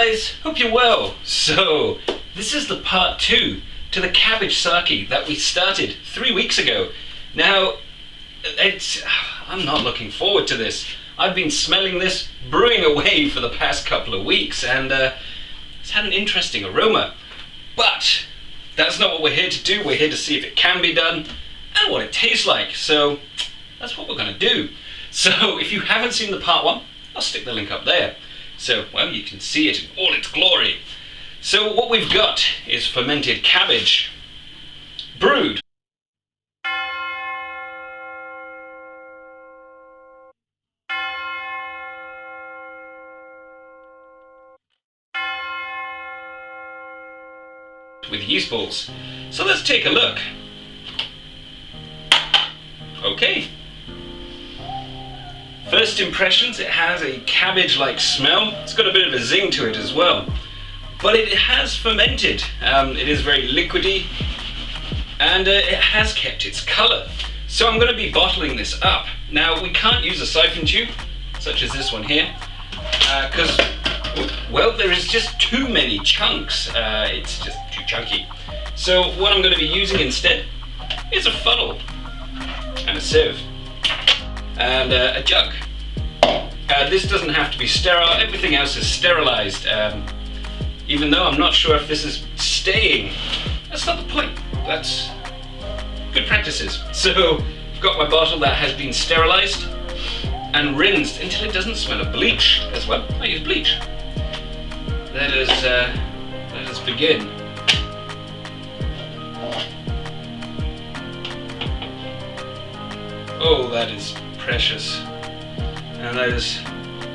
guys, hope you're well. So, this is the part 2 to the cabbage sake that we started 3 weeks ago. Now, I'm not looking forward to this. I've been smelling this brewing away for the past couple of weeks, and it's had an interesting aroma. But that's not what we're here to do. We're here to see if it can be done and what it tastes like. So that's what we're going to do. So if you haven't seen the part 1, I'll stick the link up there. So, well, you can see it in all its glory. So what we've got is fermented cabbage, brewed. With yeast balls. So let's take a look. Okay. First impressions, it has a cabbage-like smell. It's got a bit of a zing to it as well. But it has fermented. It is very liquidy, and it has kept its colour. So I'm going to be bottling this up. Now, we can't use a siphon tube, such as this one here, because, well, there is just too many chunks. It's just too chunky. So what I'm going to be using instead is a funnel and a sieve and a jug. This doesn't have to be sterile. Everything else is sterilized. Even though I'm not sure if this is staying. That's not the point. That's good practices. So I've got my bottle that has been sterilized and rinsed until it doesn't smell of bleach as well. I use bleach. Let us begin. Oh, that is precious. And let us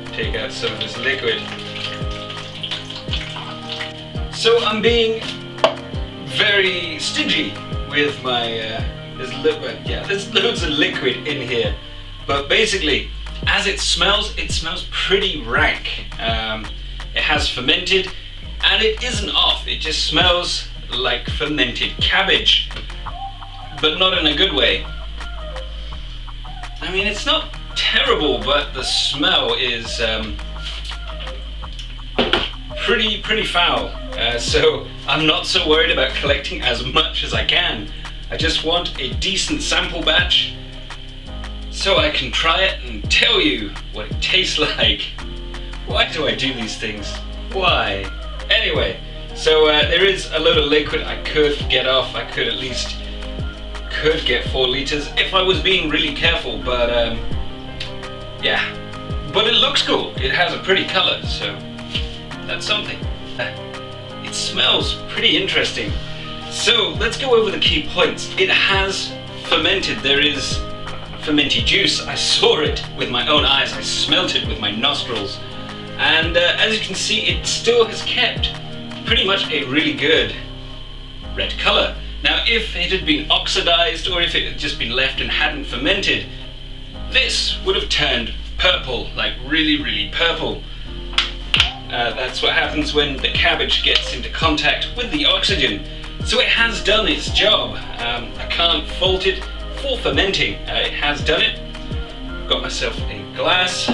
take out some of this liquid. So I'm being very stingy with my, there's loads of liquid in here. But basically, as it smells pretty rank. It has fermented, and it isn't off. It just smells like fermented cabbage, but not in a good way. I mean, it's not terrible, but the smell is pretty foul. So I'm not so worried about collecting as much as I can. I just want a decent sample batch so I can try it and tell you what it tastes like. Why do I do these things? Why? Anyway, so there is a load of liquid I could get off. I could at least get 4 liters if I was being really careful, but yeah. But it looks cool. It has a pretty color, so that's something. It smells pretty interesting. So let's go over the key points. It has fermented. There is fermented juice. I saw it with my own eyes. I smelt it with my nostrils. And as you can see, it still has kept pretty much a really good red color. Now, if it had been oxidized or if it had just been left and hadn't fermented, this would have turned purple, like really purple. That's what happens when the cabbage gets into contact with the oxygen. So it has done its job. I can't fault it for fermenting. It has done it. Got myself a glass,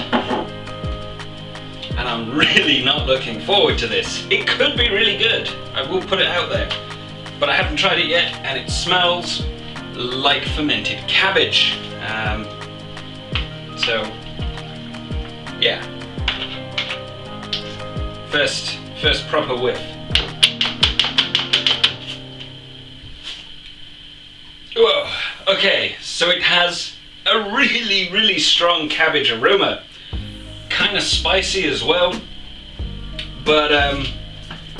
and I'm really not looking forward to this. It could be really good. I will put it out there. But I haven't tried it yet, and it smells like fermented cabbage. So, yeah. First proper whiff. Whoa. Okay, so it has a really strong cabbage aroma. Kind of spicy as well. But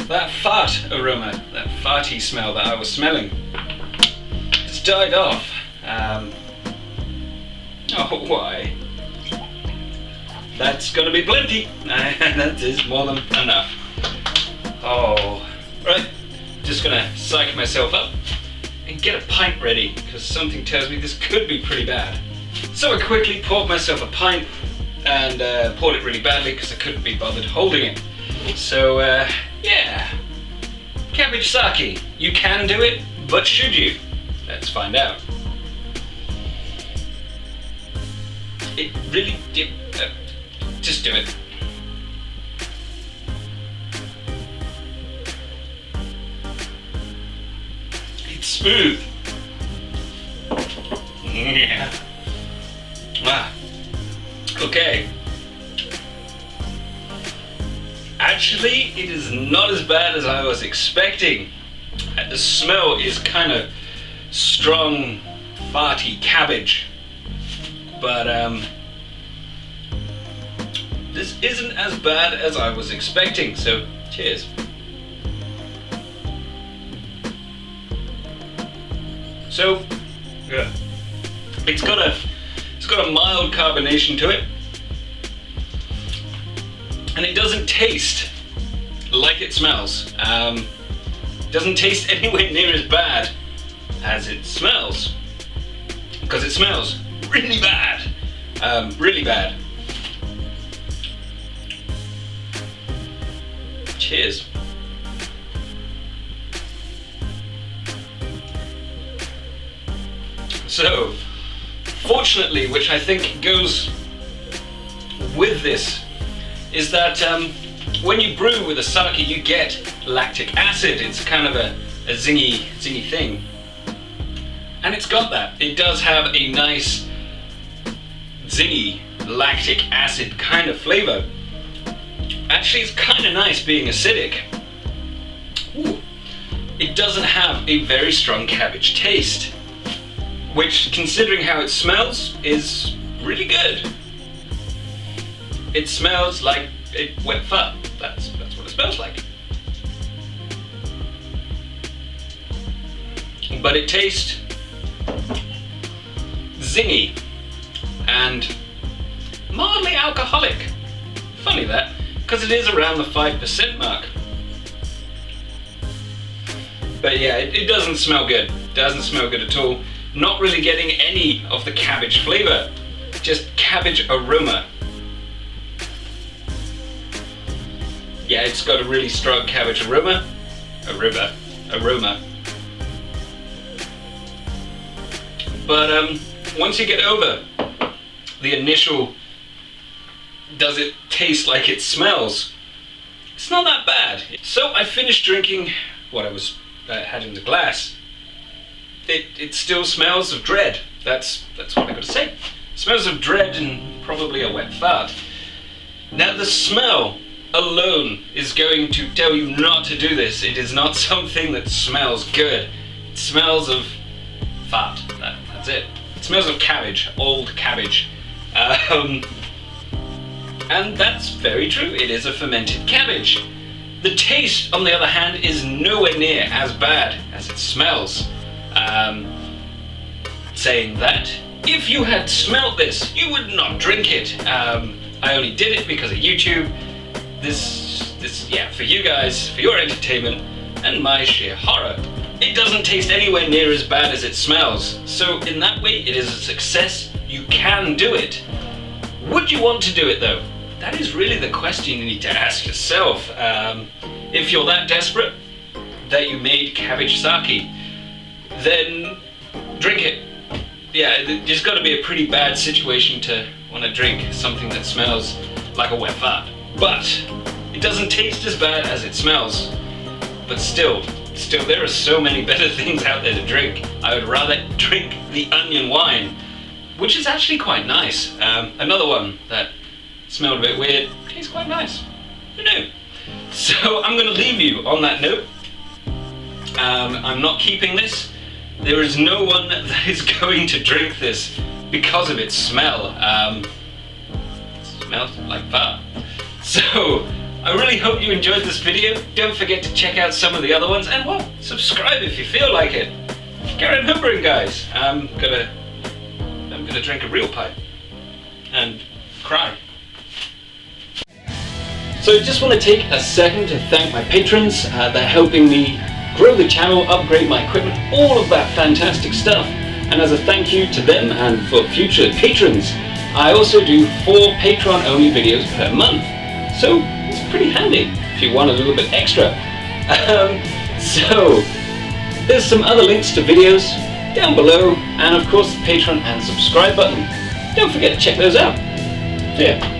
that fart aroma, that farty smell that I was smelling, it's died off. Oh, why? That's gonna be plenty. That is more than enough. Oh, right. Just gonna psych myself up and get a pint ready, because something tells me this could be pretty bad. So I quickly poured myself a pint and poured it really badly because I couldn't be bothered holding it. So, yeah. Cabbage sake. You can do it, but should you? Let's find out. It really did. Just do it. It's smooth. Yeah. Ah. Okay. Actually, it is not as bad as I was expecting. The smell is kind of strong, farty cabbage. But this isn't as bad as I was expecting, so cheers. So, yeah, it's got a mild carbonation to it, and it doesn't taste like it smells. It doesn't taste anywhere near as bad as it smells, because it smells really bad, really bad. Cheers. So, fortunately, which I think goes with this, is that when you brew with a sake, you get lactic acid. It's kind of a zingy thing. And it's got that. It does have a nice zingy lactic acid kind of flavor. Actually, it's kind of nice being acidic. Ooh. It doesn't have a very strong cabbage taste, which, considering how it smells, is really good. It smells like a wet fart. That's what it smells like. But it tastes zingy and mildly alcoholic. Funny that, because it is around the 5% mark. But yeah, it doesn't smell good. It doesn't smell good at all. Not really getting any of the cabbage flavor, just cabbage aroma. Yeah, it's got a really strong cabbage aroma. Aroma. But once you get over the initial, does it taste like it smells, it's not that bad. So I finished drinking what I had in the glass. It still smells of dread. That's what I gotta say. It smells of dread and probably a wet fart. Now the smell alone is going to tell you not to do this. It is not something that smells good. It smells of fart. That's it. It smells of cabbage, old cabbage. And that's very true. It is a fermented cabbage. The taste, on the other hand, is nowhere near as bad as it smells. Saying that, if you had smelt this, you would not drink it. I only did it because of YouTube. This, yeah, for you guys, for your entertainment, and my sheer horror. It doesn't taste anywhere near as bad as it smells. So in that way, it is a success. You can do it. Would you want to do it though? That is really the question you need to ask yourself. If you're that desperate that you made cabbage sake, then drink it. Yeah, there's got to be a pretty bad situation to want to drink something that smells like a wet fart. But it doesn't taste as bad as it smells. But still, there are so many better things out there to drink. I would rather drink the onion wine, which is actually quite nice. Another one that smelled a bit weird, tastes quite nice. Who knew? So I'm going to leave you on that note. I'm not keeping this. There is no one that is going to drink this because of its smell. It smells like fart. So I really hope you enjoyed this video. Don't forget to check out some of the other ones, and well, subscribe if you feel like it. Carry on homebrewing, guys. I'm gonna drink a real pipe and cry. So I just want to take a second to thank my patrons. They're helping me grow the channel, upgrade my equipment, all of that fantastic stuff. And as a thank you to them and for future patrons, I also do 4 Patreon-only videos per month. So it's pretty handy if you want a little bit extra. So there's some other links to videos down below, and of course the Patreon and subscribe button. Don't forget to check those out. See ya.